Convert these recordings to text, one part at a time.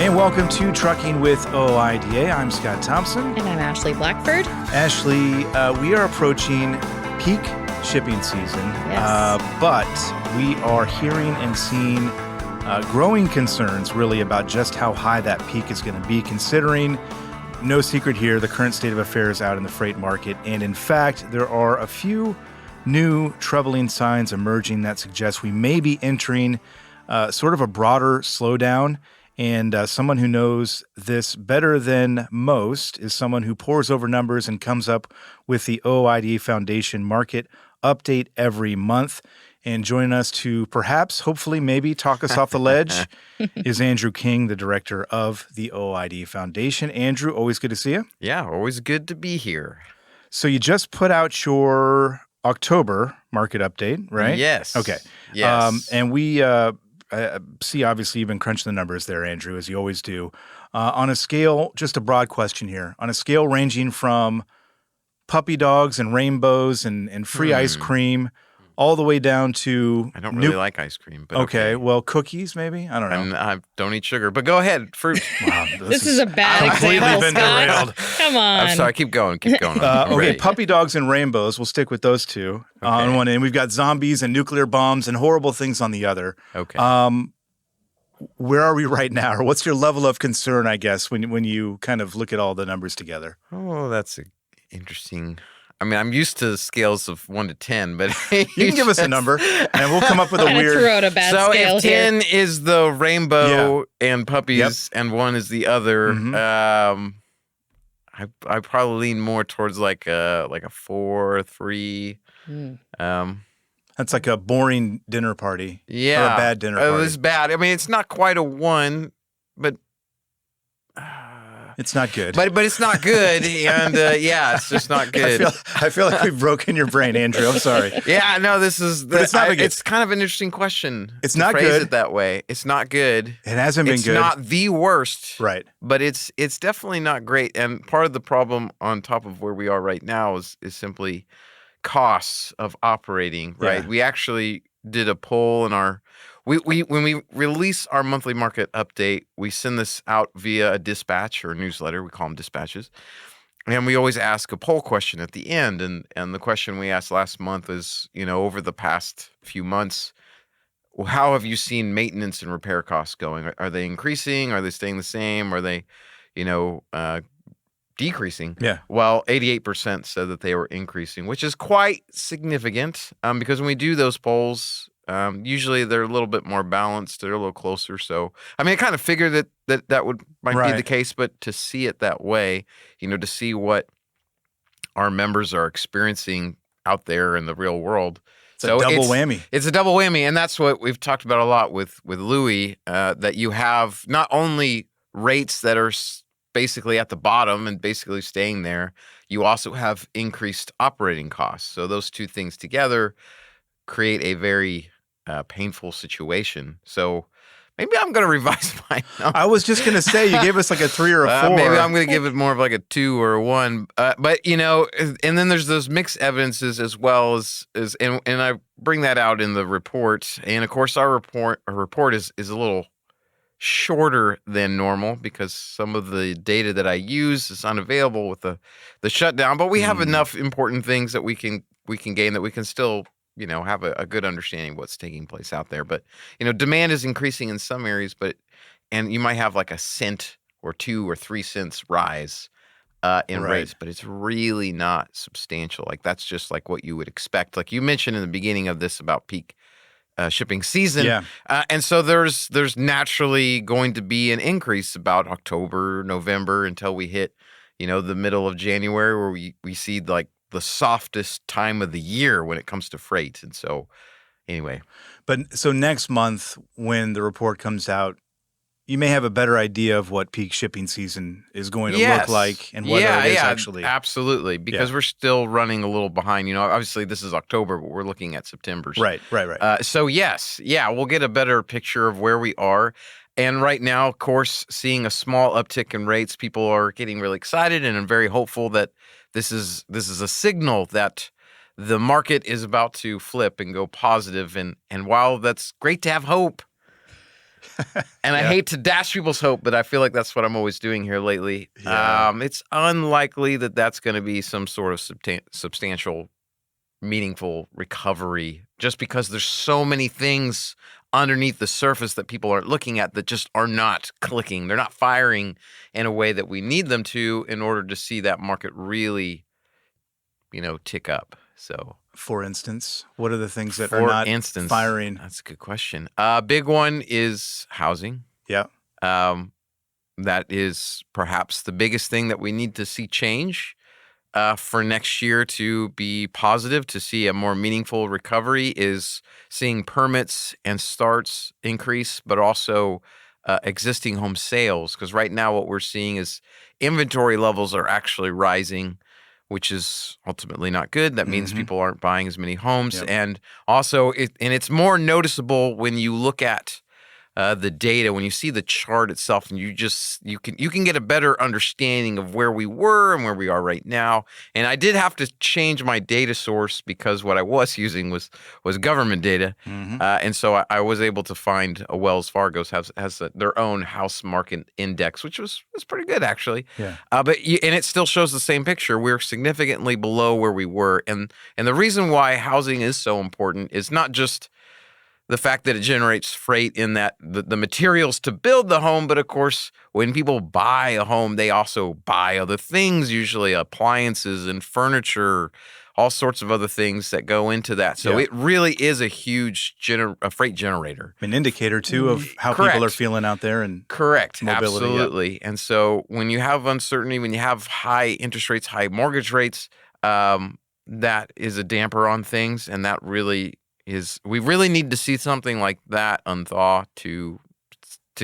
And welcome to Trucking with OOIDA. I'm Scott Thompson. And I'm Ashley Blackford. Ashley, we are approaching peak shipping season, but we are hearing and seeing growing concerns really about just how high that peak is going to be, considering, no secret here, the current state of affairs out in the freight market. And in fact, there are a few new troubling signs emerging that suggest we may be entering sort of a broader slowdown. And someone who knows this better than most is someone who pores over numbers and comes up with the OOIDA Foundation market update every month. And joining us to perhaps, hopefully, maybe talk us off the ledge is Andrew King, the director of the OOIDA Foundation. Andrew, always good to see you. Yeah, always good to be here. So you just put out your October market update, right? Yes. Okay. Yes. And we see, obviously, you've been crunching the numbers there, Andrew, as you always do. On a scale, just a broad question here, on a scale ranging from puppy dogs and rainbows and free ice cream all the way down to... I don't really like ice cream, but okay. Well, cookies, maybe? I don't know. I don't eat sugar, but go ahead. Fruit. Wow, this is a bad completely example, been Scott. derailed. Come on. I'm sorry. Keep going. Okay, Ready. puppy dogs and rainbows. We'll stick with those two on one end. We've got zombies and nuclear bombs and horrible things on the other. Okay. Where are we right now? Or what's your level of concern, I guess, when you kind of look at all the numbers together? Oh, that's interesting. I mean, I'm used to scales of 1 to 10, but you can give us a number, and we'll come up with a weird. Threw out a bad so scale if 10 is the rainbow and puppies, and 1 is the other, I probably lean more towards like a 4, 3. That's like a boring dinner party. Yeah, or a bad dinner party. It was bad. I mean, it's not quite a 1, but. It's not good. But it's not good, and it's just not good. I feel like we've broken your brain, Andrew. I'm sorry. Yeah, no, this is. It's not good. It's kind of an interesting question. It's to not phrase good. It that way. It's not good. It hasn't been good. It's not the worst, right? But it's definitely not great. And part of the problem, on top of where we are right now, is simply costs of operating. Right? Yeah. We actually did a poll in our. When we release our monthly market update, we send this out via a dispatch or a newsletter. We call them dispatches. And we always ask a poll question at the end. And the question we asked last month is, over the past few months, how have you seen maintenance and repair costs going? Are they increasing? Are they staying the same? Are they, decreasing? Yeah. Well, 88% said that they were increasing, which is quite significant because when we do those polls, usually they're a little bit more balanced. They're a little closer. So, I mean, I kind of figured that might be the case, but to see it that way, to see what our members are experiencing out there in the real world. It's a double whammy. It's a double whammy. And that's what we've talked about a lot with Louis, that you have not only rates that are basically at the bottom and basically staying there, you also have increased operating costs. So those two things together create a very painful situation. So maybe I'm going to revise my number. I was just going to say, you gave us like a 3 or a 4. Maybe I'm going to give it more of like a 2 or a 1. But, and then there's those mixed evidences as well and I bring that out in the report. And of course, our report is a little shorter than normal because some of the data that I use is unavailable with the shutdown. But we have enough important things that we can gain that we can still have a good understanding of what's taking place out there. But, demand is increasing in some areas, and you might have like a cent or 2 or 3 cents rise in rates, but it's really not substantial. Like that's just like what you would expect. Like you mentioned in the beginning of this about peak shipping season. Yeah. And so there's naturally going to be an increase about October, November until we hit, the middle of January where we see like the softest time of the year when it comes to freight. And so anyway. But so next month when the report comes out, you may have a better idea of what peak shipping season is going to look like and whether it is actually. Absolutely. Because we're still running a little behind. Obviously this is October, but we're looking at September. Right. So yes, we'll get a better picture of where we are. And right now, of course, seeing a small uptick in rates, people are getting really excited and I'm very hopeful that this is a signal that the market is about to flip and go positive. And while that's great to have hope, And I hate to dash people's hope, but I feel like that's what I'm always doing here lately. Yeah. It's unlikely that that's going to be some sort of substantial, meaningful recovery, just because there's so many things underneath the surface that people aren't looking at that just are not clicking. They're not firing in a way that we need them to in order to see that market really, tick up. So, for instance, what are the things that are not firing? That's a good question. Big one is housing. Yeah. That is perhaps the biggest thing that we need to see change for next year to be positive, to see a more meaningful recovery, is seeing permits and starts increase, but also existing home sales. Because right now what we're seeing is inventory levels are actually rising, which is ultimately not good. That means people aren't buying as many homes. Yep. And also, it's more noticeable when you look at the data, when you see the chart itself, and you can get a better understanding of where we were and where we are right now. And I did have to change my data source because what I was using was government data, and so I was able to find a Wells Fargo's has their own house market index, which was pretty good actually. Yeah. And it still shows the same picture. We're significantly below where we were, and the reason why housing is so important is not just the fact that it generates freight in that the materials to build the home, but of course, when people buy a home, they also buy other things, usually appliances and furniture, all sorts of other things that go into that. So it really is a huge freight generator. An indicator, too, of how Correct. people are feeling out there. And Correct. mobility, Absolutely. And so when you have uncertainty, when you have high interest rates, high mortgage rates, that is a damper on things, and that really we really need to see something like that unthaw to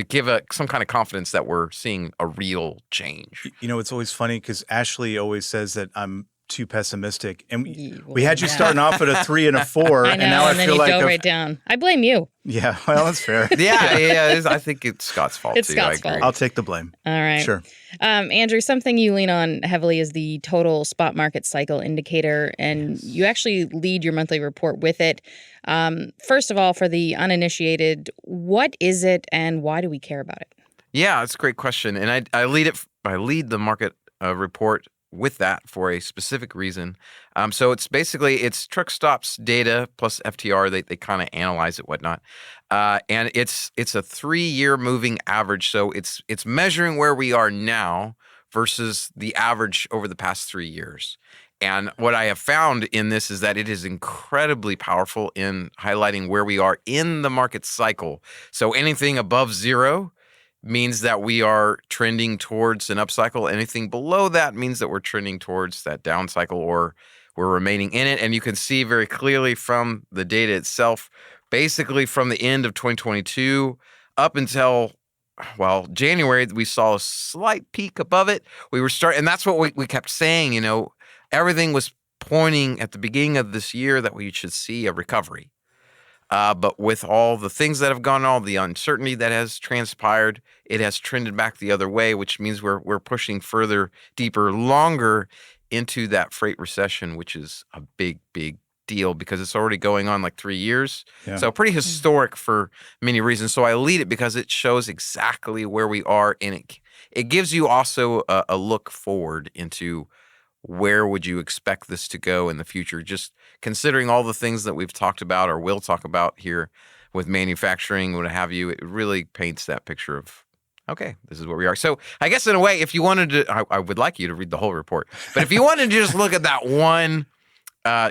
give some kind of confidence that we're seeing a real change. It's always funny because Ashley always says that I'm too pessimistic, and we had you starting off at a 3 and a 4, I know, and now I then feel you like go right down. I blame you. Yeah, well, that's fair. Yeah. I think it's Scott's fault It's too. Scott's I agree. fault. I'll take the blame. All right. Sure. Andrew, something you lean on heavily is the total spot market cycle indicator, and you actually lead your monthly report with it. First of all, for the uninitiated, what is it and why do we care about it? Yeah, that's a great question. And I lead the market report with that for a specific reason. So it's truck stops data plus FTR. They kind of analyze it, whatnot. And it's a 3-year moving average. So it's measuring where we are now versus the average over the past 3 years. And what I have found in this is that it is incredibly powerful in highlighting where we are in the market cycle. So anything above 0 means that we are trending towards an upcycle. Anything below that means that we're trending towards that down cycle, or we're remaining in it. And you can see very clearly from the data itself, basically from the end of 2022 up until, January, we saw a slight peak above it. And that's what we kept saying, everything was pointing at the beginning of this year that we should see a recovery. But with all the things that have gone on, all the uncertainty that has transpired, it has trended back the other way, which means we're pushing further, deeper, longer into that freight recession, which is a big, big deal because it's already going on like 3 years. Yeah. So pretty historic for many reasons. So I lead it because it shows exactly where we are, and it gives you also a look forward into where would you expect this to go in the future, just considering all the things that we've talked about or will talk about here with manufacturing, what have you. It really paints that picture of, okay, this is where we are. So I guess in a way, if you wanted to, I would like you to read the whole report, but if you wanted to just look at that one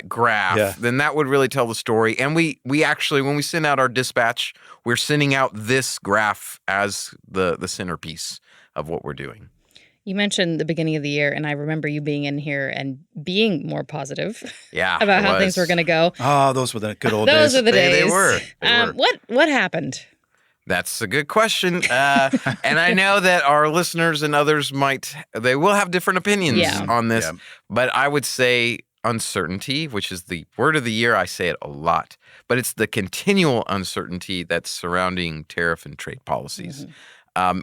graph, then that would really tell the story. And we actually, when we send out our dispatch, we're sending out this graph as the centerpiece of what we're doing. You mentioned the beginning of the year, and I remember you being in here and being more positive about how things were going to go. Oh, those were the good old days. Those were the days. They were. What happened? That's a good question. And I know that our listeners and others they will have different opinions on this. Yeah. But I would say uncertainty, which is the word of the year. I say it a lot. But it's the continual uncertainty that's surrounding tariff and trade policies. Mm-hmm.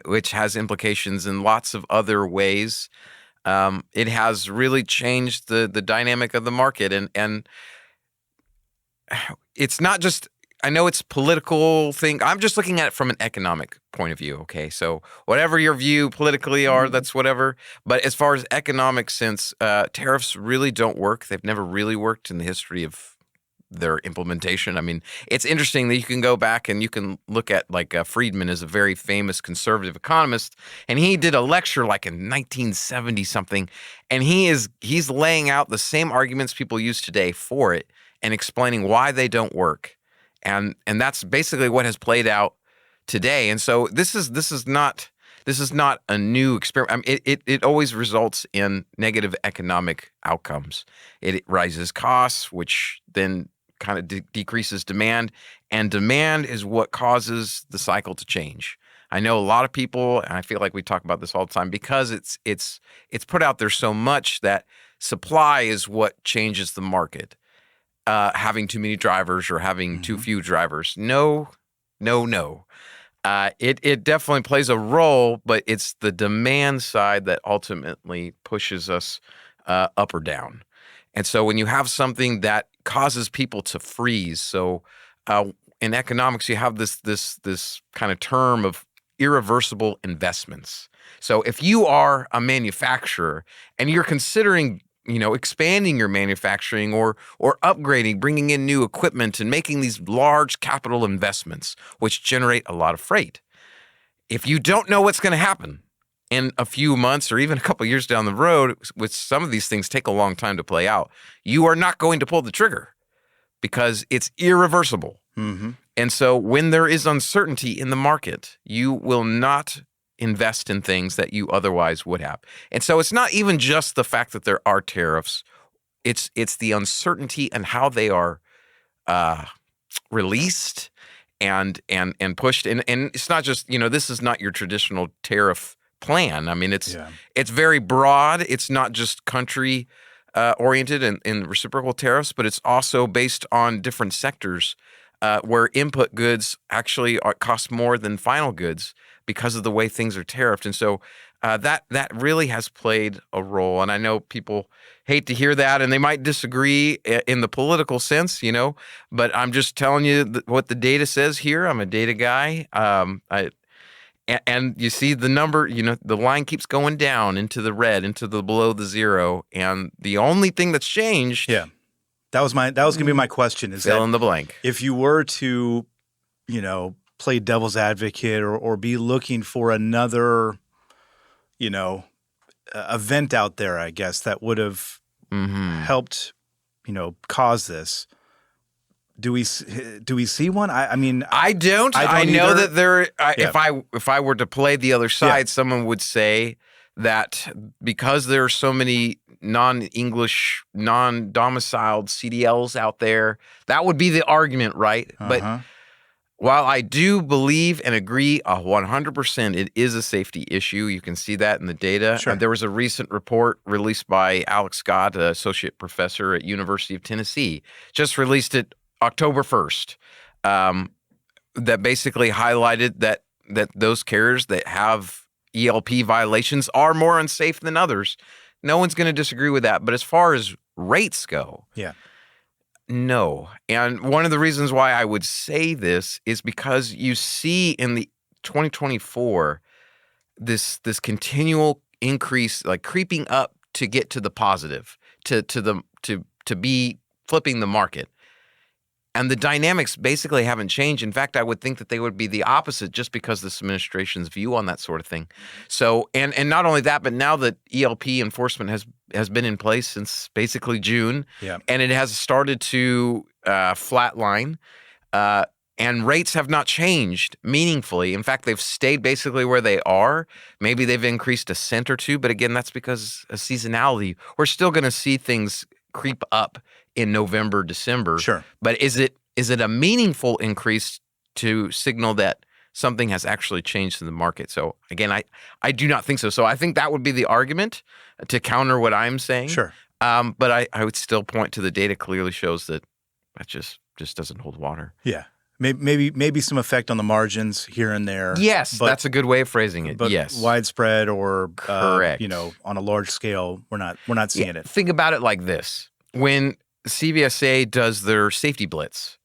Which has implications in lots of other ways. It has really changed the dynamic of the market. And it's not just I know it's political thing. I'm just looking at it from an economic point of view. Okay, so whatever your view politically are, that's whatever. But as far as economic sense, tariffs really don't work. They've never really worked in the history of their implementation. I mean, it's interesting that you can go back and you can look at Friedman is a very famous conservative economist, and he did a lecture like in 1970 something, and he's laying out the same arguments people use today for it and explaining why they don't work. And that's basically what has played out today. And so this is not a new experiment. I mean, it always results in negative economic outcomes. It raises costs, which then kind of decreases demand, and demand is what causes the cycle to change. I know a lot of people, and I feel like we talk about this all the time, because it's put out there so much that supply is what changes the market. Having too many drivers or having too few drivers. No. It definitely plays a role, but it's the demand side that ultimately pushes us up or down. And so when you have something that causes people to freeze, so in economics you have this kind of term of irreversible investments. So if you are a manufacturer and you're considering expanding your manufacturing or upgrading, bringing in new equipment and making these large capital investments, which generate a lot of freight. If you don't know what's going to happen in a few months or even a couple of years down the road, which some of these things take a long time to play out, you are not going to pull the trigger because it's irreversible. Mm-hmm. And so when there is uncertainty in the market, you will not invest in things that you otherwise would have. And so it's not even just the fact that there are tariffs. It's the uncertainty and how they are released and pushed. And it's not just, this is not your traditional tariff plan. I mean, it's very broad. It's not just country oriented and reciprocal tariffs, but it's also based on different sectors where input goods actually cost more than final goods because of the way things are tariffed. And so that really has played a role. And I know people hate to hear that, and they might disagree in the political sense, but I'm just telling you what the data says here. I'm a data guy. And you see the number, the line keeps going down into the red, into the below the zero. And the only thing that's changed. Yeah. That was going to be my question. Is fill in the blank. If you were to, play devil's advocate or be looking for another, event out there, I guess, that would have helped, cause this. Do we see one? I mean, I don't. I know either. That there. If I were to play the other side, someone would say that because there are so many non-English, non-domiciled CDLs out there, that would be the argument, right? But while I do believe and agree 100%, it is a safety issue. You can see that in the data. Sure. There was a recent report released by Alex Scott, an associate professor at University of Tennessee, just released it October 1st, that basically highlighted that those carriers that have ELP violations are more unsafe than others. No one's going to disagree with that. But as far as rates go, no. And one of the reasons why I would say this is because you see in the 2024 this continual increase, like creeping up to get to the positive, to be flipping the market. And the dynamics basically haven't changed. In fact, I would think that they would be the opposite just because this administration's view on that sort of thing. So, and not only that, but now that ELP enforcement has been in place since basically June, and it has started to flatline, and rates have not changed meaningfully. In fact, they've stayed basically where they are. Maybe they've increased a cent or two, but again, that's because of seasonality. We're still going to see things creep up in November, December. Sure. But is it a meaningful increase to signal that something has actually changed in the market? So again, I do not think so. So I think that would be the argument to counter what I'm saying. Sure. But I would still point to the data clearly shows that just doesn't hold water. Yeah. Maybe some effect on the margins here and there. Yes, but that's a good way of phrasing it. But yes, widespread or correct. On a large scale, we're not seeing it. Think about it like this: when CVSA does their safety blitz,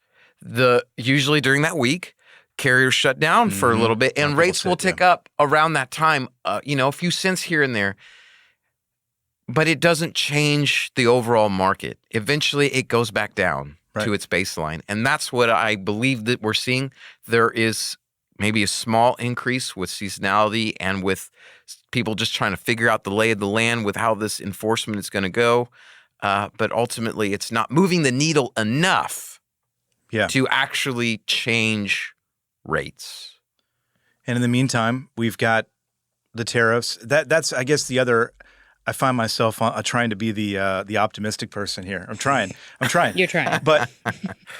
usually during that week, carriers shut down for a little bit, and rates will tick up around that time, a few cents here and there. But it doesn't change the overall market. Eventually, it goes back down to its baseline. And that's what I believe that we're seeing. There is maybe a small increase with seasonality and with people just trying to figure out the lay of the land with how this enforcement is going to go. But ultimately, it's not moving the needle enough to actually change rates. And in the meantime, we've got the tariffs. That's, I guess, the other. I find myself trying to be the optimistic person here. I'm trying. You're trying. But,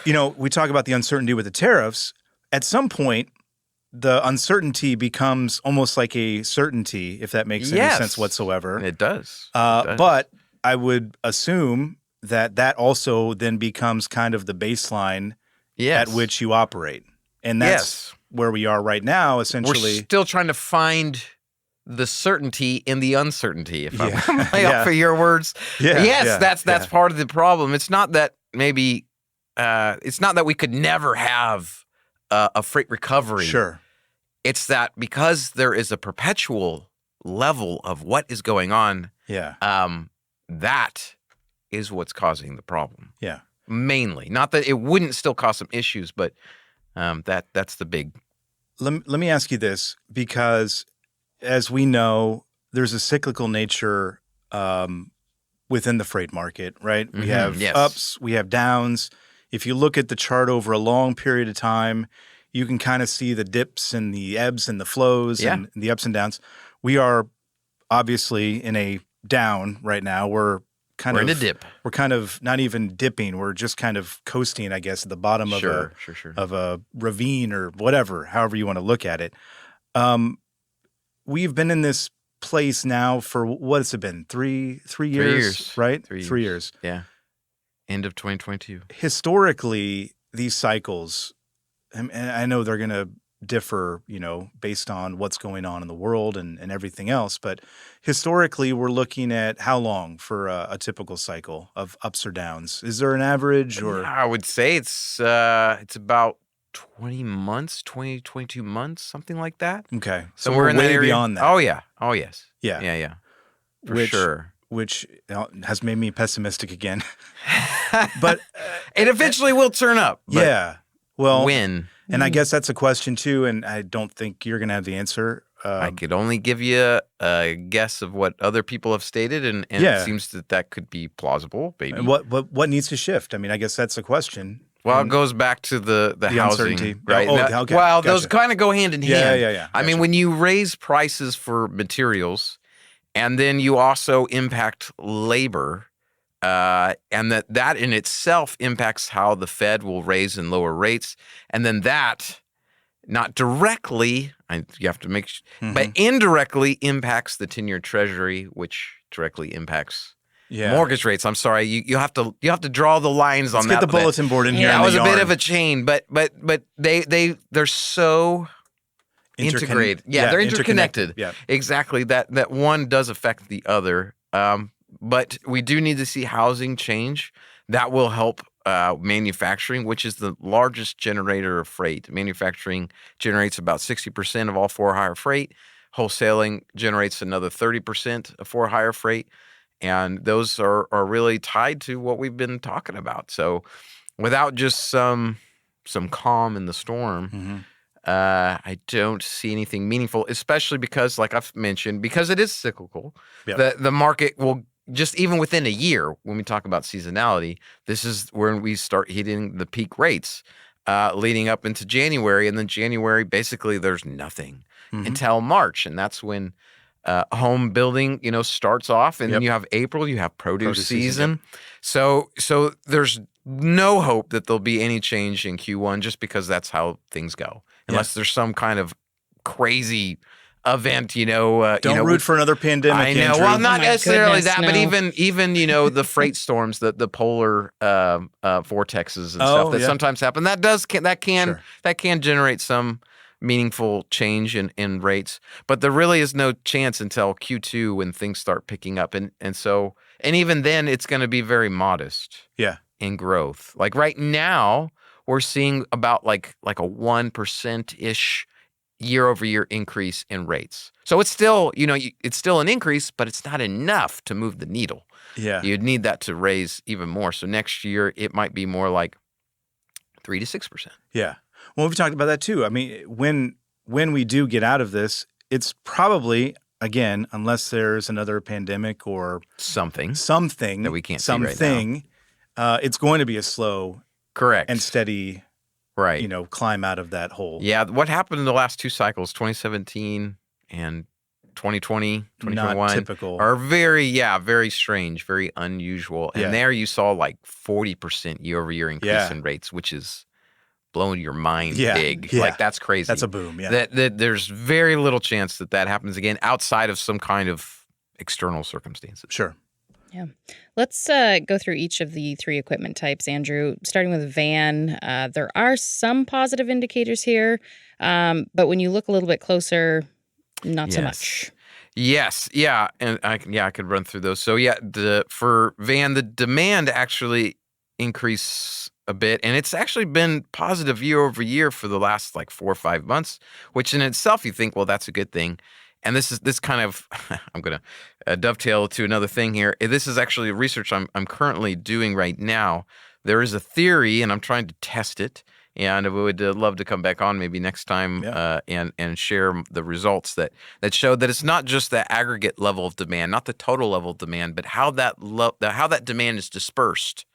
we talk about the uncertainty with the tariffs. At some point, the uncertainty becomes almost like a certainty, if that makes any sense whatsoever. It does. But I would assume that also then becomes kind of the baseline at which you operate. And that's where we are right now, essentially. We're still trying to find the certainty in the uncertainty, if I'm play off of your words. That's part of the problem. It's not that maybe it's not that we could never have a freight recovery. Sure. It's that because there is a perpetual level of what is going on, that is what's causing the problem. Yeah. Mainly. Not that it wouldn't still cause some issues, but that's the big. Let me ask you this, because as we know, there's a cyclical nature within the freight market, right? We have ups, we have downs. If you look at the chart over a long period of time, you can kind of see the dips and the ebbs and the flows and the ups and downs. We are obviously in a down right now. We're in a dip. We're kind of not even dipping. We're just kind of coasting, I guess, at the bottom of a ravine or whatever, however you want to look at it. We've been in this place now for, what has it been? Three years, right? 3 years. Yeah. End of 2022. Historically, these cycles, and I know they're going to differ, based on what's going on in the world and everything else, but historically, we're looking at how long for a typical cycle of ups or downs? Is there an average? Or I would say it's about 20 months, 22 months, something like that. Okay. So we're in way that area. Beyond that. Oh, yeah. Oh, yes. Yeah. Yeah. For sure. Which has made me pessimistic again. But it eventually will turn up. Yeah. Well, when? And I guess that's a question too, and I don't think you're going to have the answer. I could only give you a guess of what other people have stated, and it seems that could be plausible, maybe. And what needs to shift? I mean, I guess that's a question. Well, it goes back to the housing, uncertainty, right? Okay. Well, those kind of go hand in hand. Yeah. I mean, when you raise prices for materials, and then you also impact labor, and that in itself impacts how the Fed will raise and lower rates, and then that, not directly, you have to make, but indirectly impacts the 10-year Treasury, which directly impacts mortgage rates. I'm sorry, you have to draw the lines on that. Let's get the bulletin board in here. That was a bit of a chain, but they're so integrated. Yeah, they're interconnected. Yeah, exactly. That one does affect the other. But we do need to see housing change. That will help manufacturing, which is the largest generator of freight. Manufacturing generates about 60% of all for-hire freight. Wholesaling generates another 30% of for-hire freight. And those are really tied to what we've been talking about. So without just some calm in the storm, I don't see anything meaningful, especially because, like I've mentioned, because it is cyclical, the market will just, even within a year, when we talk about seasonality, this is when we start hitting the peak rates leading up into January. And then January, basically, there's nothing until March. And that's when home building, starts off, and then you have April, you have produce season. So there's no hope that there'll be any change in Q1, just because that's how things go. Unless there's some kind of crazy event, Don't root for another pandemic. I know. Andrew. Well, not necessarily that, but no. even the freight storms, the polar vortexes and stuff that sometimes happen. That can generate some meaningful change in rates, but there really is no chance until Q2 when things start picking up, and even then it's going to be very modest. Yeah. In growth. Like right now, we're seeing about like a 1%-ish year-over-year increase in rates. So it's still, it's still an increase, but it's not enough to move the needle. Yeah. You'd need that to raise even more. So next year it might be more like 3 to 6%. Yeah. Well, we've talked about that too. I mean, when we do get out of this, it's probably, again, unless there's another pandemic or something that we can't see right now, it's going to be a slow, correct, and steady, right, climb out of that hole. Yeah. What happened in the last two cycles, 2017 and 2020, 2021, not typical, are very strange, very unusual. And there you saw like 40% year-over-year increase in rates, which is blowing your mind big. Yeah. Like, that's crazy. That's a boom. Yeah. That there's very little chance that happens again outside of some kind of external circumstances. Sure. Yeah. Let's go through each of the three equipment types, Andrew, starting with van. There are some positive indicators here, but when you look a little bit closer, not so much. Yes. Yeah. And I could run through those. So for van, the demand actually increased a bit, and it's actually been positive year over year for the last like 4 or 5 months, which in itself you think, well, that's a good thing. And this kind of, I'm going to dovetail to another thing here. This is actually research I'm currently doing right now. There is a theory, and I'm trying to test it. And I would love to come back on maybe next time and share the results that show that it's not just the aggregate level of demand, not the total level of demand, but how that demand is dispersed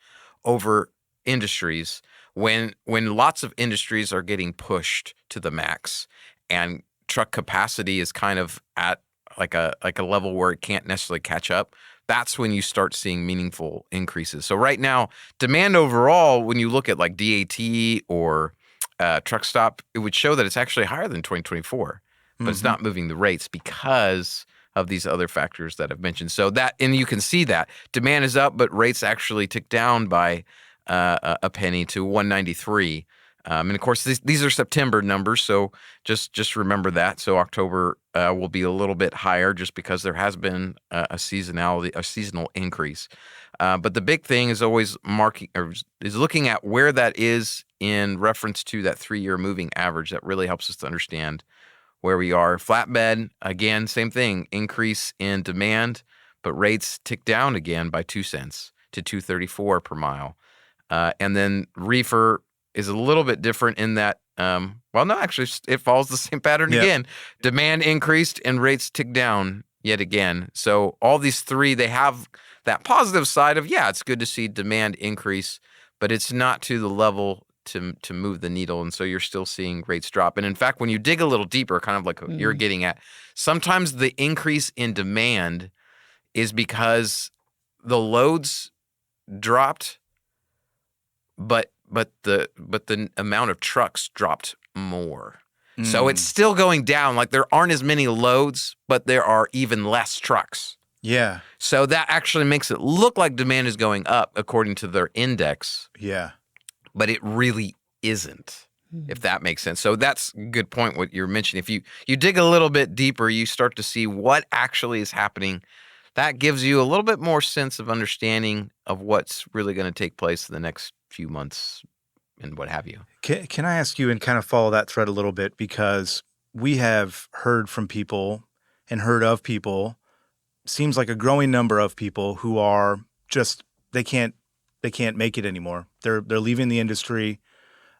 over industries when lots of industries are getting pushed to the max and truck capacity is kind of at like a level where it can't necessarily catch up. That's when you start seeing meaningful increases. So right now, demand overall, when you look at like DAT or truck stop, it would show that it's actually higher than 2024, but it's not moving the rates because of these other factors that I've mentioned. So and you can see that demand is up, but rates actually ticked down by a penny to 193. And of course, these are September numbers, so just remember that. So October will be a little bit higher just because there has been a seasonal increase. But the big thing is always looking at where that is in reference to that 3-year moving average. That really helps us to understand where we are. Flatbed, again, same thing, increase in demand, but rates tick down again by 2 cents to $2.34 per mile. And then reefer is a little bit different in that, actually, it follows the same pattern again. Demand increased and rates ticked down yet again. So all these three, they have that positive side of, it's good to see demand increase, but it's not to the level to move the needle. And so you're still seeing rates drop. And in fact, when you dig a little deeper, kind of like what you're getting at, sometimes the increase in demand is because the loads dropped, but the amount of trucks dropped more. So it's still going down. Like, there aren't as many loads, but there are even less trucks. Yeah. So that actually makes it look like demand is going up according to their index. Yeah. But it really isn't, if that makes sense. So that's a good point, what you're mentioning. If you dig a little bit deeper, you start to see what actually is happening. That gives you a little bit more sense of understanding of what's really going to take place in the next few months and what have you. Can I ask you and kind of follow that thread a little bit, because we have heard from people and heard of people, seems like a growing number of people who are just, they can't make it anymore. They're leaving the industry,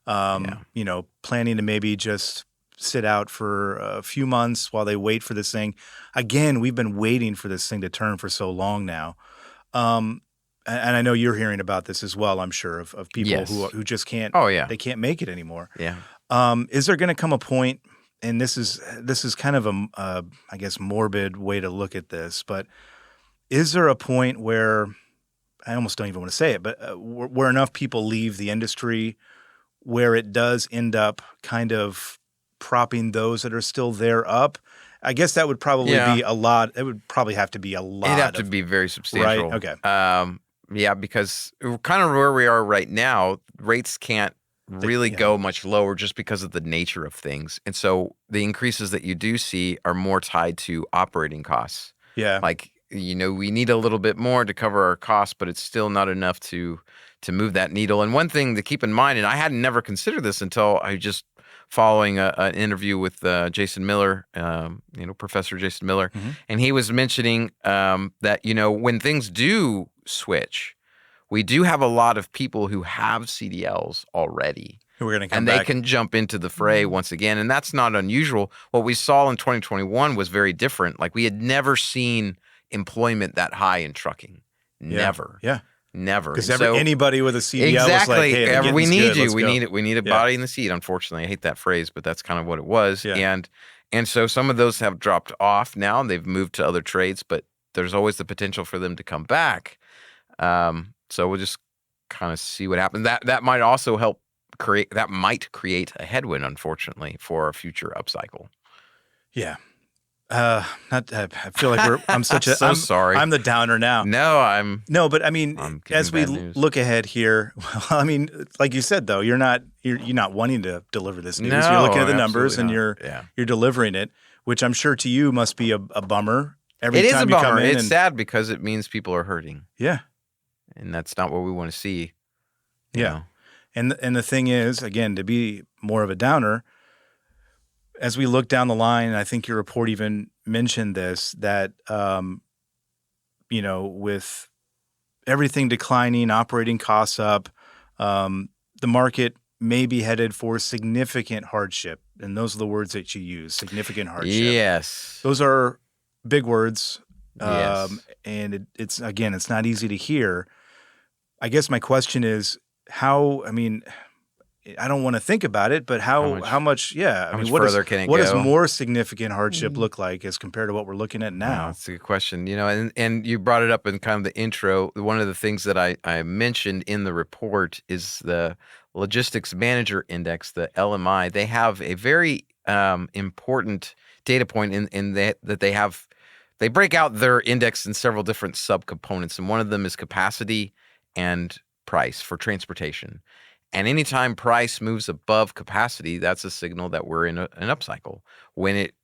planning to maybe just sit out for a few months while they wait for this thing. Again, we've been waiting for this thing to turn for so long now. And I know you're hearing about this as well, I'm sure, of people who just can't, they can't make it anymore. Yeah. Is there going to come a point, and this is kind of a I guess, morbid way to look at this, but is there a point where, I almost don't even want to say it, but where enough people leave the industry where it does end up kind of propping those that are still there up? I guess that would probably be a lot. It would probably have to be a lot. It'd have to be very substantial. Right? Okay. Because kind of where we are right now, rates can't really go much lower just because of the nature of things. And so the increases that you do see are more tied to operating costs. Yeah. Like, we need a little bit more to cover our costs, but it's still not enough to move that needle. And one thing to keep in mind, and I had never considered this until I just following an interview with Jason Miller, Professor Jason Miller, and he was mentioning that, when things do switch, we do have a lot of people who have CDLs already. Who are going to come and back. they can jump into the fray once again. And that's not unusual. What we saw in 2021 was very different. Like, we had never seen employment that high in trucking. Never. Yeah. Never. Because anybody with a CDL was like, hey, we need you. Let's go. We need a body in the seat. Unfortunately, I hate that phrase, but that's kind of what it was. Yeah. And so some of those have dropped off now, and they've moved to other trades, but there's always the potential for them to come back. So we'll just kind of see what happens. That might also help create a headwind, unfortunately, for a future upcycle. Yeah. I feel like I'm such a. I'm sorry. I'm the downer now. No, but I mean, as we look ahead here, well, I mean, like you said, though, you're not wanting to deliver this news. No, you're looking at the numbers and not. you're delivering it, which I'm sure to you must be a bummer. Every it time is a you bummer. come in, it's sad because it means people are hurting. Yeah, and that's not what we want to see. You know. And the thing is, again, to be more of a downer, as we look down the line, and I think your report even mentioned this, that, with everything declining, operating costs up, the market may be headed for significant hardship. And those are the words that you use, significant hardship. Yes. Those are big words. Yes. And it's not easy to hear. I guess my question is, I don't want to think about it, but how much further can it go? What does more significant hardship look like as compared to what we're looking at now? That's a good question. And you brought it up in kind of the intro. One of the things that I mentioned in the report is the Logistics Manager Index, the LMI. They have a very important data point in that they break out their index in several different subcomponents, and one of them is capacity and price for transportation. And anytime price moves above capacity, that's a signal that we're in an upcycle. When it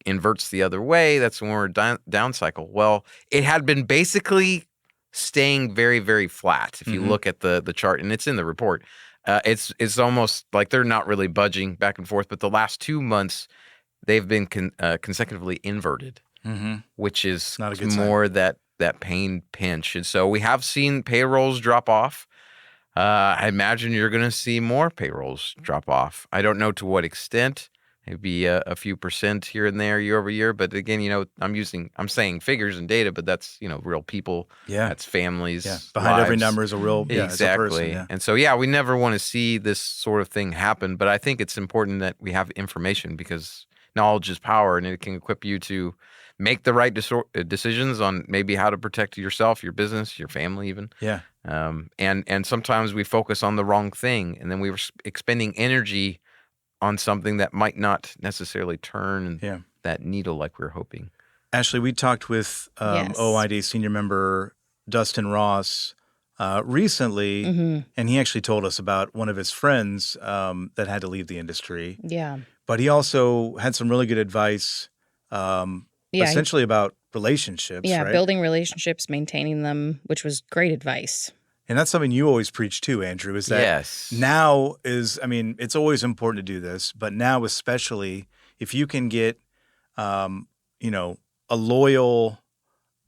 inverts the other way, that's when we're down cycle. Well, it had been basically staying very, very flat. If you look at the chart, and it's in the report, it's almost like they're not really budging back and forth. But the last 2 months, they've been consecutively inverted, which is not a good more sign. that pain pinch. And so we have seen payrolls drop off. I imagine you're going to see more payrolls drop off. I don't know to what extent. Maybe a few percent here and there year over year. But again, I'm saying figures and data, but that's, real people. Yeah. That's families. Yeah. Behind every number is a real exactly. Is a person, yeah. And so, we never want to see this sort of thing happen. But I think it's important that we have information, because knowledge is power, and it can equip you to make the right decisions on maybe how to protect yourself, your business, your family even. Yeah. And sometimes we focus on the wrong thing, and then we were expending energy on something that might not necessarily turn that needle like we were hoping. Ashley, we talked with OOIDA senior member Dustin Ross recently, and he actually told us about one of his friends that had to leave the industry. Yeah. But he also had some really good advice essentially about relationships, right? Building relationships, maintaining them, which was great advice. And that's something you always preach too, Andrew, is that now is, it's always important to do this, but now especially if you can get, a loyal,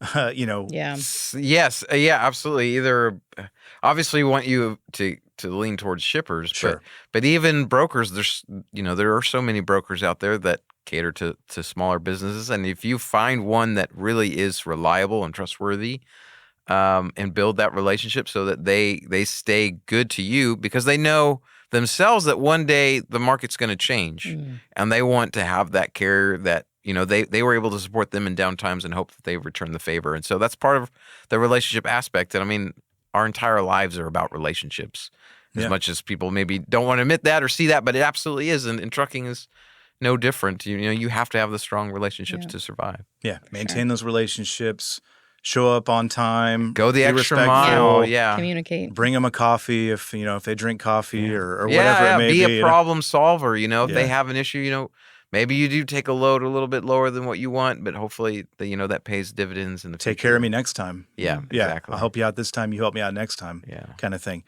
Yes. Yeah, absolutely. Either, obviously we want you to lean towards shippers, sure. but even brokers, there are so many brokers out there that cater to smaller businesses. And if you find one that really is reliable and trustworthy, and build that relationship so that they stay good to you, because they know themselves that one day the market's going to change, and they want to have that carrier that, they were able to support them in down times and hope that they return the favor. And so that's part of the relationship aspect. And our entire lives are about relationships, as much as people maybe don't want to admit that or see that, but it absolutely is. And trucking is no different. You have to have the strong relationships to survive. Yeah. Maintain those relationships. Show up on time. Go the extra mile. Yeah. Communicate. Bring them a coffee if they drink coffee or whatever it may be. Be a problem solver. If they have an issue, maybe you do take a load a little bit lower than what you want, but hopefully that pays dividends in the Take future. care of me next time. Yeah, exactly. I'll help you out this time. You help me out next time. Yeah. Kind of thing.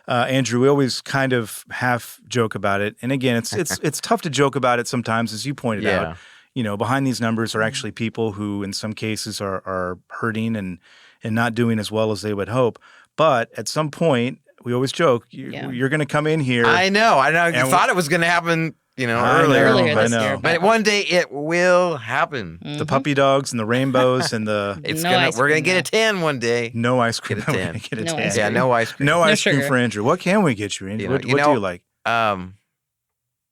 Andrew, we always kind of half joke about it. And again, it's tough to joke about it sometimes, as you pointed out. Behind these numbers are actually people who in some cases are hurting and not doing as well as they would hope. But at some point, we always joke, you're going to come in here. I know. You thought it was going to happen, earlier this year. But one day it will happen. Mm-hmm. The puppy dogs and the rainbows and the... We're going to get a 10 one day. No ice cream. Get a 10. Get a No 10. ice Yeah, no ice cream. No ice cream sugar. for Andrew. What can we get you, Andrew? What do you like? An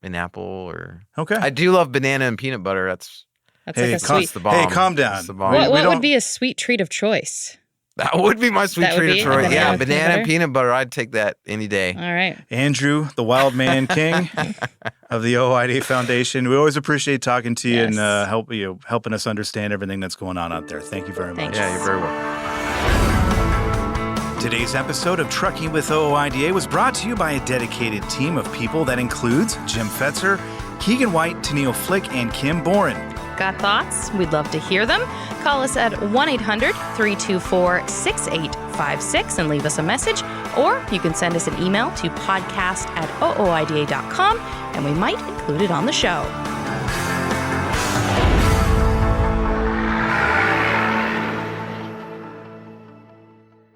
apple or... Okay. I do love banana and peanut butter. That's That's like a sweet. the bomb. Hey, calm down. That's the bomb. What would be a sweet treat of choice? That would be my sweet That would treat be of a choice. banana Yeah, and peanut banana and butter? peanut butter. I'd take that any day. All right. Andrew, the wild man king of the OOIDA Foundation. We always appreciate talking to you Yes. and helping us understand everything that's going on out there. Thank you very much. Thanks. Yeah, you're very welcome. Today's episode of Trucking with OOIDA was brought to you by a dedicated team of people that includes Jim Fetzer, Keegan White, Tennille Flick, and Kim Boren. Got thoughts? We'd love to hear them. Call us at 1-800-324-6856 and leave us a message. Or you can send us an email to podcast@ooida.com and we might include it on the show.